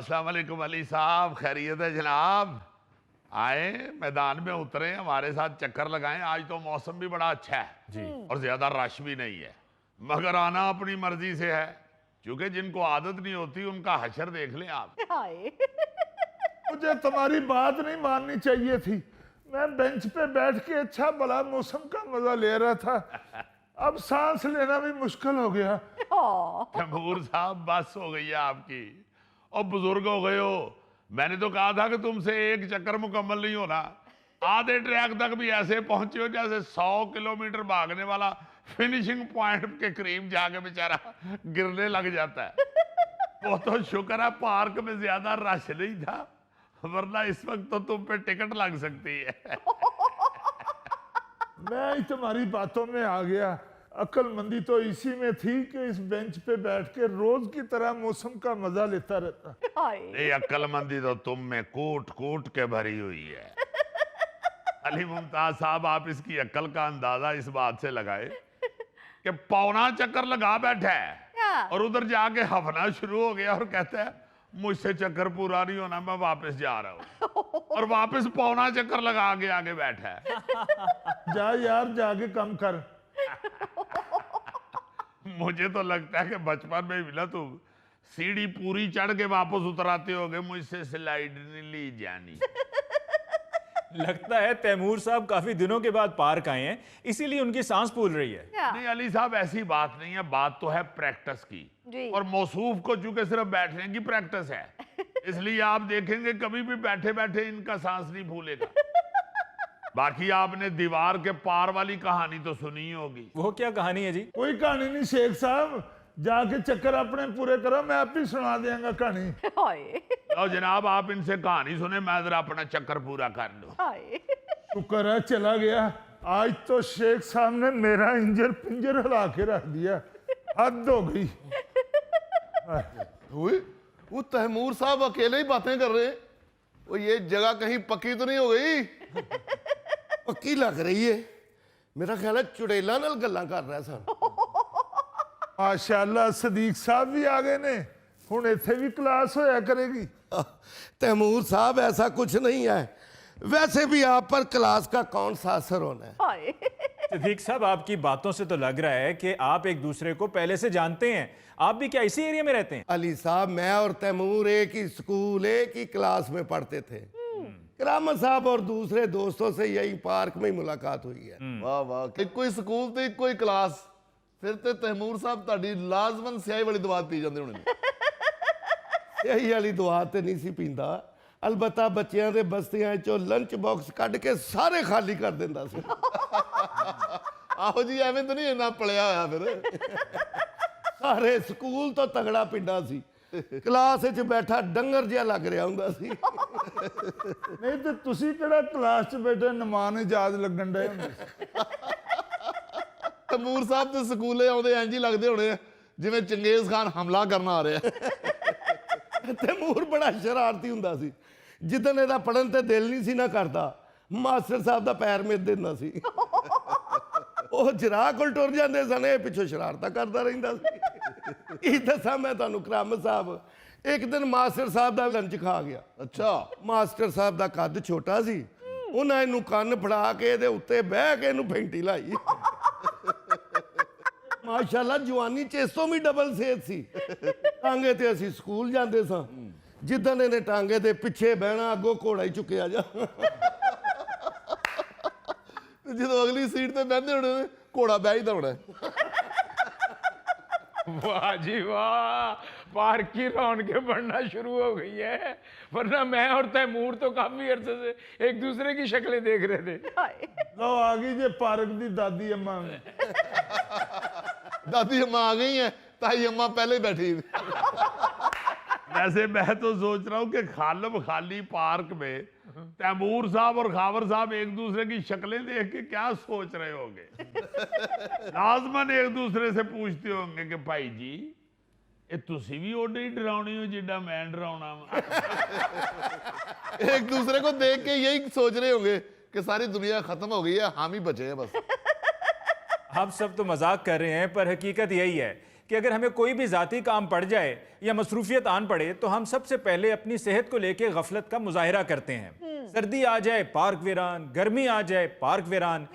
अस्सलाम वालेकुम अली साहब, खैरियत है जनाब? आए मैदान में उतरे, हमारे साथ चक्कर लगाएं। आज तो मौसम भी बड़ा अच्छा है जी, और ज्यादा रश भी नहीं है, मगर आना अपनी मर्जी से है, क्योंकि जिनको आदत नहीं होती उनका हशर देख लें आप। मुझे तुम्हारी बात नहीं माननी चाहिए थी। मैं बेंच पे बैठ के अच्छा भला मौसम का मजा ले रहा था, अब सांस लेना भी मुश्किल हो गया। तैमूर साहब बस हो गई है आपकी, और बुजुर्ग हो गए हो। मैंने तो कहा था कि तुमसे एक चक्कर मुकम्मल नहीं होना। आधे ट्रैक तक भी ऐसे पहुंचे हो जैसे 100 किलोमीटर भागने वाला फिनिशिंग पॉइंट के करीब जाके बेचारा गिरने लग जाता है। वो तो शुक्र है पार्क में ज्यादा रश नहीं था, वरना इस वक्त तो तुम पे टिकट लग सकती है। मैं ही तुम्हारी बातों में आ गया। अक्लमंदी तो इसी में थी कि इस बेंच पे बैठ के रोज की तरह मौसम का मजा लेता रहता। ये अक्लमंदी तो तुम में कूट कूट के भरी हुई है। अली मुमताज साहब, आप इसकी अक्ल का अंदाजा इस बात से लगाए कि पौना चक्कर लगा बैठा है और उधर जाके हफना शुरू हो गया और कहता है मुझसे चक्कर पूरा नहीं होना, मैं वापस जा रहा हूँ, और वापस पौना चक्कर लगा के आगे बैठा है। जा यार, जाके कम कर। मुझे तो लगता है कि बचपन में भी ना तुम सीढ़ी पूरी चढ़ के वापस उतराते होगे, मुझसे स्लाइड नहीं ली जानी। लगता है तैमूर साहब काफी दिनों के बाद पार्क आए हैं, इसीलिए उनकी सांस फूल रही है। नहीं अली साहब, ऐसी बात नहीं है, बात तो है प्रैक्टिस की, और मौसूफ को चूंकि सिर्फ बैठने की प्रैक्टिस है, इसलिए आप देखेंगे कभी भी बैठे बैठे इनका सांस नहीं फूलेगा। बाकी आपने दीवार के पार वाली कहानी तो सुनी होगी। वो क्या कहानी है जी? कोई कहानी नहीं शेख साहब, जाके चक्कर अपने पूरे करो, मैं आप ही सुना देंगे कहानी। लो जनाब, आप इनसे कहानी सुने, मैं जरा अपना चक्कर पूरा कर लूं। शुक्र है चला गया। आज तो शेख साहब ने मेरा इंजर पिंजर हिला के रख दिया, हद हो गई। वो तैमूर साहब अकेले ही बातें कर रहे हैं। वो ये जगह कहीं पक्की तो नहीं हो गई? पक्की लग रही है, मेरा ख्याल है चुड़ैला नाल गल्लां कर रहा सन। माशाअल्लाह, सदीक साहब भी आ गए ने, हुण इत्थे भी क्लास होया करेगी। तैमूर साहब, ऐसा कुछ नहीं है, वैसे भी आप पर क्लास का कौन सा असर होना है। सिद्दीक साहब, आपकी बातों से तो लग रहा है कि आप एक दूसरे को पहले से जानते हैं। आप भी क्या इसी एरिया में रहते हैं? अली साहब, मैं और तैमूर एक ही स्कूल, एक ही क्लास में पढ़ते थे। करामत साहब और दूसरे दोस्तों से यही पार्क में ही मुलाकात हुई है। वाह वाह, इक्को ही स्कूल ते इक्को ही क्लास, फिर ते तैमूर साहब ताड़ी लाजमन स्याही वाली दवा पी जांदे होणे। यही वाली दुआ ते नहीं सी पींदा, अलबत्ता बच्चियां दे बस्तियां चो लंच बॉक्स कढ़ के सारे खाली कर दिंदा सी। आहो जी, एवें तो नहीं इन्ना पलिया होया फिर। सारे स्कूल तो तगड़ा पिंडा सी, क्लास च बैठा डंगर जिहा लग रहा हुंदा सी। नहीं तो तुसी किहड़ा क्लास च बैठे नमान इजाद लगन डे हुंदे सी। तैमूर साहब ते स्कूले आउंदे इंज ही लगदे होणे आ जिवें चंगेज खान हमला करना आ रहा है। तैमूर बड़ा शरारती हुंदा सी, जिदन इहदा पढ़न ते दिल नहीं सी ना करदा, मास्टर साहब दा पैर मिध दिंदा सी। ਉਹ ਜਰਾ ਕੋਲ ਟੁਰ ਜਾਂਦੇ ਸਨ, ਇਹ ਪਿੱਛੋਂ ਸ਼ਰਾਰਤਾਂ ਕਰਦਾ ਰਹਿੰਦਾ ਸੀ। ਇਹ ਦੱਸਾਂ ਮੈਂ ਤੁਹਾਨੂੰ ਕਰਾਮਤ ਸਾਹਿਬ, ਇੱਕ ਦਿਨ ਮਾਸਟਰ ਸਾਹਿਬ ਦਾ ਲੰਚ ਖਾ ਗਿਆ। ਅੱਛਾ। ਮਾਸਟਰ ਸਾਹਿਬ ਦਾ ਕੱਦ ਛੋਟਾ ਸੀ, ਉਹਨਾਂ ਇਹਨੂੰ ਕੰਨ ਫੜਾ ਕੇ ਇਹਦੇ ਉੱਤੇ ਬਹਿ ਕੇ ਇਹਨੂੰ ਫੈਂਟੀ ਲਾਈ। ਮਾਸ਼ਾਅੱਲਾ, ਜਵਾਨੀ ਚ ਇਸ ਤੋਂ ਵੀ ਡਬਲ ਸਿਹਤ ਸੀ। ਟਾਂਗੇ ਤੇ ਅਸੀਂ ਸਕੂਲ ਜਾਂਦੇ ਸਾਂ, ਜਿੱਦਣ ਇਹਨੇ ਟਾਂਗੇ ਦੇ ਪਿੱਛੇ ਬਹਿਣਾ, ਅੱਗੋਂ ਘੋੜਾ ਹੀ ਚੁੱਕਿਆ ਜਾ। ਜਦੋਂ ਅਗਲੀ ਸੀਟ ਤੇ ਬਹਿੰਦੇ ਹੋਣੇ ਘੋੜਾ ਬਹਿ ਹੀ ਹੋਣਾ। वाह जी वाह, पार्क की रौनकें बढ़ना शुरू हो गई है, वरना मैं और तैमूर तो काफी अरसे से एक दूसरे की शक्लें देख रहे थे। लो आ गई जे पार्क दी दादी अम्मा। दादी अम्मा आ गई हैं, ताई अम्मा पहले ही बैठी। वैसे मैं तो सोच रहा हूँ कि खालम खाली पार्क में तैमूर साहब और खावर साहब एक दूसरे की शक्लें देख के क्या सोच रहे होंगे। लाजमन एक दूसरे से पूछते होंगे कि भाई जी, ये तुसी भी ओडे ही डरावनी हो जिड्डा मैं डरावना वा। एक दूसरे को देख के यही सोच रहे होंगे कि सारी दुनिया खत्म हो गई है, हम ही बचे हैं बस। आप सब तो मजाक कर रहे हैं, पर हकीकत यही है कि अगर हमें कोई भी ज़ाती काम पड़ जाए या मसरूफियत आन पड़े तो हम सबसे पहले अपनी सेहत को लेके गफलत का मुजाहिरा करते हैं। सर्दी आ जाए पार्क वीरान, गर्मी आ जाए पार्क वीरान,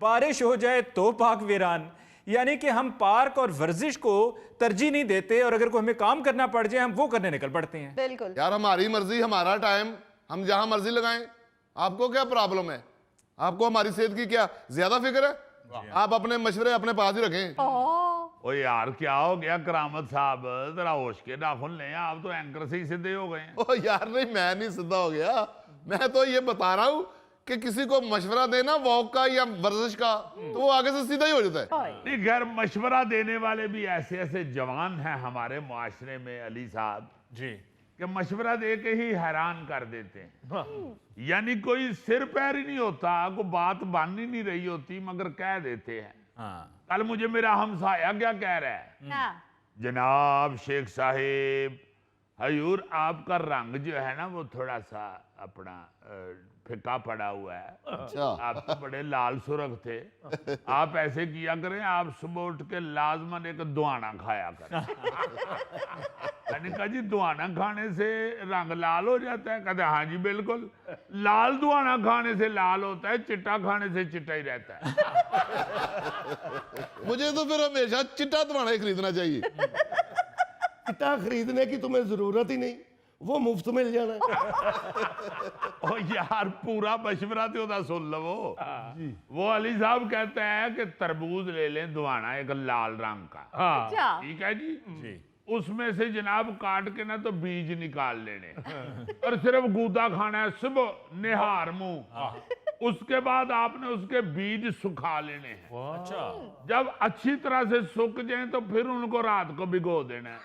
बारिश हो जाए तो पार्क वीरान। यानी कि हम पार्क और वर्जिश को तरजीह नहीं देते, और अगर कोई हमें काम करना पड़ जाए हम वो करने निकल पड़ते हैं। बिल्कुल। यार हमारी मर्जी, हमारा टाइम, हम जहां मर्जी लगाएं। आपको क्या प्रॉब्लम है? आपको हमारी सेहत की क्या ज्यादा फिक्र है? आप अपने मशवरे अपने पास ही रखें। ओ यार क्या हो गया करामत साहब, जरा होश के नाखुन लें, आप तो एंकर से ही सीधे हो गए हैं। ओ यार नहीं, मैं नहीं सीधा हो गया, मैं तो ये बता रहा हूं कि किसी को मशवरा देना वॉक का या वर्जिश का, तो वो आगे से सीधा ही हो जाता है। नहीं खैर, मशवरा देने वाले भी ऐसे ऐसे जवान हैं हमारे मुआशरे में अली साहब जी, कि मशवरा दे के ही हैरान कर देते हैं। यानी कोई सिर पैर ही नहीं होता, कोई बात बन ही नहीं रही होती, मगर कह देते हैं। हाँ, कल मुझे मेरा हमसाया क्या कह रहा है, हाँ। जनाब शेख साहिब, हजूर आपका रंग जो है ना वो थोड़ा सा अपना फिका पड़ा हुआ है। अच्छा। आप तो बड़े लाल सुरख थे, आप ऐसे किया करें, आप सुबह उठ के लाजमन एक दुआना खाया करें। मैंने कहा जी दुआना खाने से रंग लाल हो जाता है? कहते हाँ जी बिल्कुल, लाल दुआना खाने से लाल होता है, चिट्टा खाने से चिट्टा ही रहता है। मुझे तो फिर हमेशा चिट्टा दवाना ही खरीदना चाहिए। चिट्टा खरीदने की तुम्हें जरूरत ही नहीं, वो मुफ्त मिल जाना है। ओ यार पूरा मशवरा तो ओदा सुन लो। वो अली साहब कहते हैं कि तरबूज ले लें दुआना, एक लाल रंग का। अच्छा। ठीक है जी। जी। उसमें से जनाब काट के ना तो बीज निकाल लेने और सिर्फ गूदा खाना है सुबह निहार मुंह। उसके बाद आपने उसके बीज सुखा लेने हैं। अच्छा, जब अच्छी तरह से सूख जाएं तो फिर उनको रात को भिगो देना है।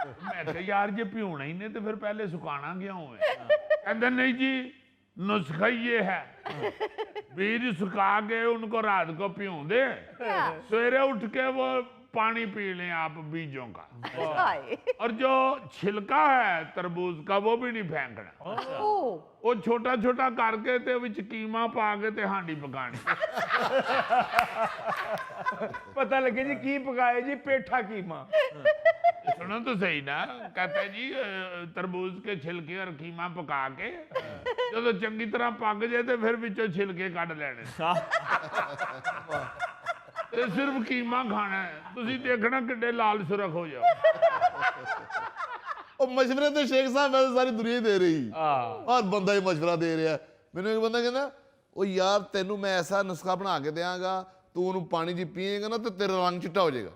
मैं कहा यार ये पियूना ही नहीं तो फिर पहले सुखाना क्यों है? कहते नहीं जी नुस्खा ये है, बीज सुखा के उनको रात को पियो दे, सवेरे उठ के वो पानी पी लें आप बीजों का। हाय। और जो छिलका है तरबूज का वो भी नहीं फेंकना। ओह। वो छोटा छोटा करके ते विच कीमा पा के ते हांडी पकानी। पता लगे जी की पकाए जी, पेठा कीमा। सुनो तो सही ना, कहते हैं जी तरबूज के छिलके और कीमा पका के जो तो चंगी तरह पक जाए तो फिर विचों छिलके कट लेने ते सिर्फ कीमा खाना है। तुसी देखना किड्डे लाल सुरख हो जाओ। और मशवरे तो शेख साहब वैसे सारी दुनिया ही दे रही, और बंदा ही मशवरा दे रहा है। मैंने एक बंदा कहना ओ यार तेनू मैं ऐसा नुस्खा बना के देंगा, तू ਉਹਨੂੰ ਪਾਣੀ ਜੀ ਪੀਏਗਾ ਨਾ ਤੇ ਤੇਰਾ ਰੰਗ ਚਿੱਟਾ ਹੋ ਜਾਏਗਾ।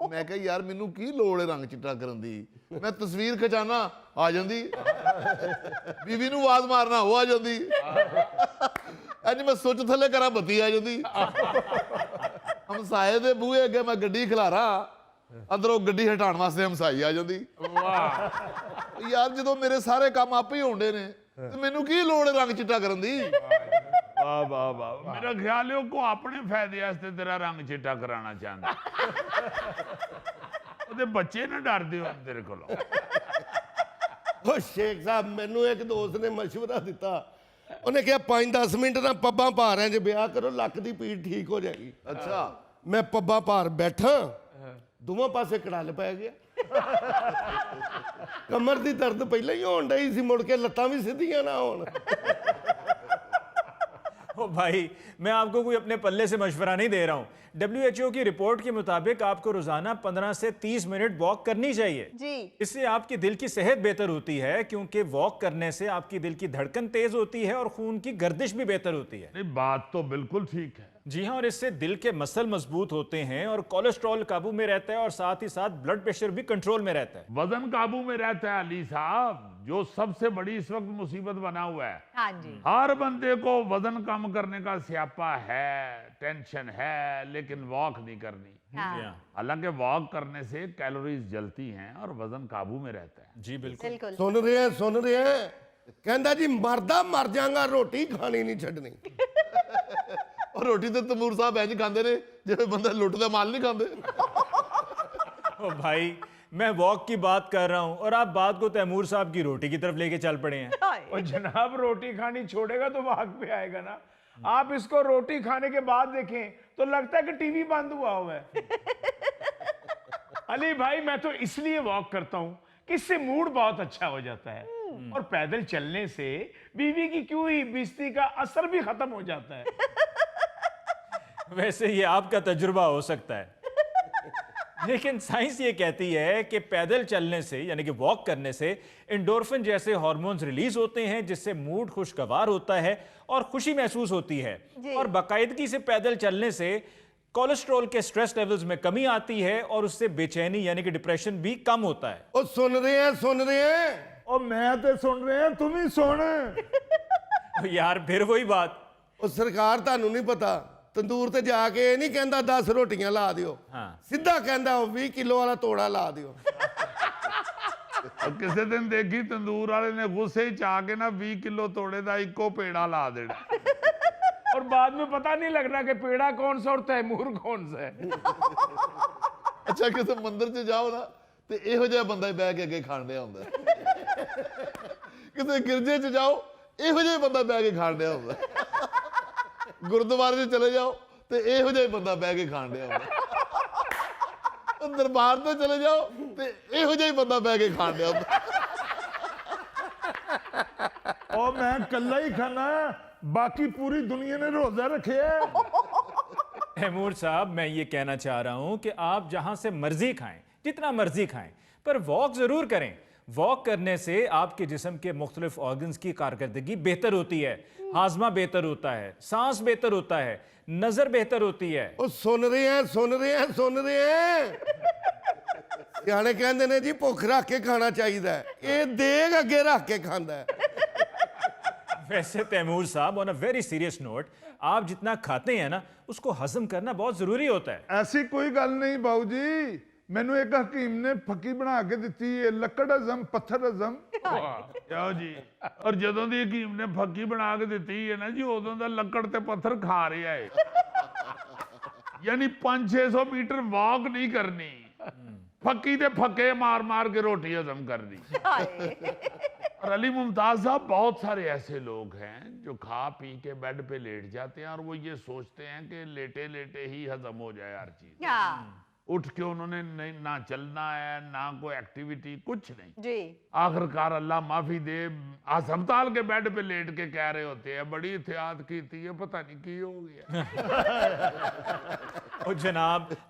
ਮੈਂ ਕਿਹਾ ਯਾਰ ਮੈਨੂੰ ਕੀ ਲੋੜ ਹੈ ਰੰਗ ਚਿੱਟਾ ਕਰਨ ਦੀ, ਮੈਂ ਤਸਵੀਰ ਖਿਚਾਣਾ ਆ ਜਾਂਦੀ, ਬੀਵੀ ਨੂੰ ਆਵਾਜ਼ ਮਾਰਨਾ ਉਹ ਆ ਜਾਂਦੀ, ਅੱਜ ਮੈਂ ਸੁੱਚ ਥੱਲੇ ਕਰਾਂ ਬੱਤੀ ਆ ਜਾਂਦੀ। ਹਮਸਾਏ ਦੇ ਬੂਹੇ ਅੱਗੇ ਮੈਂ ਗੱਡੀ ਖਿਲਾਰਾ, ਅੰਦਰੋਂ ਗੱਡੀ ਹਟਾਉਣ ਵਾਸਤੇ ਹਮਸਾਈ ਆ ਜਾਂਦੀ। ਵਾਹ ਯਾਰ ਜਦੋਂ ਮੇਰੇ ਸਾਰੇ ਕੰਮ ਆਪੇ ਹੀ ਹੋਣਦੇ ਨੇ ਤੇ ਮੈਨੂੰ ਕੀ ਲੋੜ ਹੈ ਰੰਗ ਚਿੱਟਾ ਕਰਨ ਦੀ। वाह वाह वाह, मेरा ख्याल है को अपने फायदे वास्ते तेरा रंग चिट्टा कराना चाहता। ਉਹਦੇ ਬੱਚੇ ਨਾ ਡਰਦੇ ਹੋ ਤੇਰੇ ਕੋਲੋਂ। ਉਹ ਸ਼ੇਖ ਸਾਹਿਬ ਮੈਨੂੰ ਇੱਕ ਦੋਸਤ ਨੇ ਮਸ਼ਵਰਾ ਦਿੱਤਾ, ਉਹਨੇ ਕਿਹਾ 5-10 ਮਿੰਟ ਨਾ ਪੱਬਾਂ ਭਾਰਿਆਂ 'ਚ ਵਿਆਹ ਕਰੋ, ਲੱਕ ਦੀ ਪੀੜ ਠੀਕ ਹੋ ਜਾਏਗੀ। ਅੱਛਾ। ਮੈਂ ਪੱਬਾਂ ਭਾਰ ਬੈਠਾ, ਦੋਵਾਂ ਪਾਸੇ ਕੜਲ ਪੈ ਗਿਆ। ਕਮਰ ਦੀ ਦਰਦ ਪਹਿਲਾਂ ਹੀ ਹੋਣ ਡਈ ਸੀ, ਮੁੜ ਕੇ ਲੱਤਾਂ ਵੀ ਸਿੱਧੀਆਂ ਨਾ ਹੋਣ। ओ भाई मैं आपको कोई अपने पल्ले से मशवरा नहीं दे रहा हूँ। WHO की रिपोर्ट के मुताबिक आपको रोजाना 15 से 30 मिनट वॉक करनी चाहिए। जी। इससे आपकी दिल की सेहत बेहतर होती है, क्योंकि वॉक करने से आपकी दिल की धड़कन तेज होती है और खून की गर्दिश भी बेहतर होती है। नहीं बात तो बिल्कुल ठीक है। जी हाँ, और इससे दिल के मसल मजबूत होते हैं और कोलेस्ट्रॉल काबू में रहता है, और साथ ही साथ ब्लड प्रेशर भी कंट्रोल में रहता है। वजन काबू में रहता है अली साहब, जो सबसे बड़ी इस वक्त मुसीबत बना हुआ है। हाँ जी। हर बंदे को वजन कम करने का स्यापा है, टेंशन है, लेकिन वॉक नहीं करनी। हाँ। हालांकि वॉक करने से कैलोरीज जलती हैं और वजन काबू में रहता है। जी बिल्कुल। बिल्कुल। ਸੁਣ ਰਹੇ ਆ ਕਹਿੰਦਾ ਜੀ ਮਰਦਾ ਮਰ ਜਾਗਾ, ਰੋਟੀ ਖਾਣੀ ਨਹੀਂ ਛੱਡਣੀ। और रोटी तो तैमूर साहब इंज खाते ने जिवें बंदा लुटदा माल नहीं खाते। ओ भाई मैं वॉक की बात कर रहा हूँ और आप बात को तैमूर साहब की रोटी की तरफ लेके चल पड़े हैं। हाय। और जनाब रोटी खानी छोड़ेगा तो भाग पे आएगा ना। आप इसको रोटी खाने के बाद देखें तो लगता है कि टीवी बंद हुआ है। अली भाई, मैं तो इसलिए वॉक करता हूं कि इससे मूड बहुत अच्छा हो जाता है, और पैदल चलने से बीवी की क्यों ही बेइज्जती का असर भी खत्म हो जाता है। वैसे ये आपका तजुर्बा हो सकता है, लेकिन साइंस ये कहती है कि पैदल चलने से यानी कि वॉक करने से एंडोर्फिन जैसे हार्मोन्स रिलीज होते हैं, जिससे मूड खुशगवार होता है और खुशी महसूस होती है। और बाकायदगी से पैदल चलने से कोलेस्ट्रॉल के स्ट्रेस लेवल्स में कमी आती है और उससे बेचैनी यानी कि डिप्रेशन भी कम होता है। ਉਹ ਸੁਣ ਰਹੇ हैं ਉਹ ਮੈਂ ਤੇ ਸੁਣ ਰਿਹਾ, ਤੂੰ ਵੀ ਸੁਣ। यार फिर वही बात। ਉਹ ਸਰਕਾਰ ਤੁਹਾਨੂੰ ਨਹੀਂ ਪਤਾ, ਤੰਦੂਰ ਤੇ ਜਾ ਕੇ ਇਹ ਨਹੀਂ ਕਹਿੰਦਾ 10 ਰੋਟੀਆਂ ਲਾ ਦਿਓ, ਹਾਂ। ਸਿੱਧਾ ਕਹਿੰਦਾ ਉਹ 20 ਕਿਲੋ ਵਾਲਾ ਤੋੜਾ ਲਾ ਦਿਓ। और किसी दिन देखी तंदूर वाले ने गुस्से च आके ना 20 किलो तोड़े का इको पेड़ा ला देना, और बाद में पता नहीं लगना कि पेड़ा कौन सा और तैमूर कौन सा है। ਅੱਛਾ ਕਿਸੇ ਮੰਦਿਰ 'ਚ ਜਾਓ ਨਾ ਤੇ ਇਹੋ ਜਿਹਾ ਬੰਦਾ ਹੀ ਬਹਿ ਕੇ ਅੱਗੇ ਖਾਣ ਡਿਆ ਹੁੰਦਾ ਕਿਸੇ ਗਿਰਜੇ 'ਚ ਜਾਓ ਇਹੋ ਜਿਹਾ ਬੰਦਾ ਬਹਿ ਕੇ ਖਾਣ ਡਿਆ ਹੁੰਦਾ ਗੁਰਦੁਆਰੇ 'ਚ ਚਲੇ ਜਾਓ ਤੇ ਇਹੋ ਜਿਹਾ ਬੰਦਾ ਬਹਿ ਕੇ ਖਾਣ ਡਿਆ ਹੁੰਦਾ ਦਰਬਾਰ ਤੇ ਚਲੇ ਜਾਓ ਤੇ ਇਹੋ ਜਿਹਾ ਬੰਦਾ ਬਹਿ ਕੇ ਖਾਣ ਡਿਆ ਹੁੰਦਾ ਉਹ ਮੈਂ ਇਕੱਲਾ ਹੀ ਖਾਣਾ, बाकी पूरी दुनिया ने रोजा रखे है। तैमूर साहब, मैं ये कहना चाह रहा हूं कि आप जहां से मर्जी खाएं, जितना मर्जी खाएं, पर वॉक जरूर करें। वॉक करने से आपके जिस्म के मुख्तलिफ ऑर्गन्स की कारकर्दगी बेहतर होती है, हाजमा बेहतर होता है, सांस बेहतर होता है, नजर बेहतर होती है। ਉਹ ਸੁਣ ਰਹੇ हैं ਸਿਆਣੇ ਕਹਿੰਦੇ ਨੇ ਜੀ ਭੁੱਖ ਰੱਖ ਕੇ ਖਾਣਾ ਚਾਹੀਦਾ ਹੈ, ਇਹ ਦੇਗ ਅੱਗੇ ਰੱਖ ਕੇ ਖਾਂਦਾ ਹੈ। वैसे तैमूर साहब, on a very serious note, आप जितना खाते हैं ना उसको हजम करना बहुत जरूरी होता है। ऐसी कोई गल नहीं बाबू जी, मैनू एक हकीम ने फकी बना के दी है, लकड़ हजम पत्थर हजम। क्यों जी? और जदों दी हकीम ने फक्की बना के दी है ना जी, उदों दा लकड़ ते पत्थर खा रहा है। यानी 500-600 मीटर वॉक नहीं करनी, फक्की ते फक्के मार मार के रोटी हजम कर दी। और अली मुमताज साहब, बहुत सारे ऐसे लोग हैं जो खा पी के बेड पे लेट जाते हैं और वो ये सोचते हैं कि लेटे लेटे ही हजम हो जाए हर चीज। उठ के उन्होंने नहीं, ना चलना है ना कोई एक्टिविटी, कुछ नहीं जी। आखिरकार अल्लाह माफी दे, अस्पताल के बेड पे लेट के कह रहे होते हैं बड़ी एहतियात की थी, ये पता नहीं की हो गया। ओ जनाब,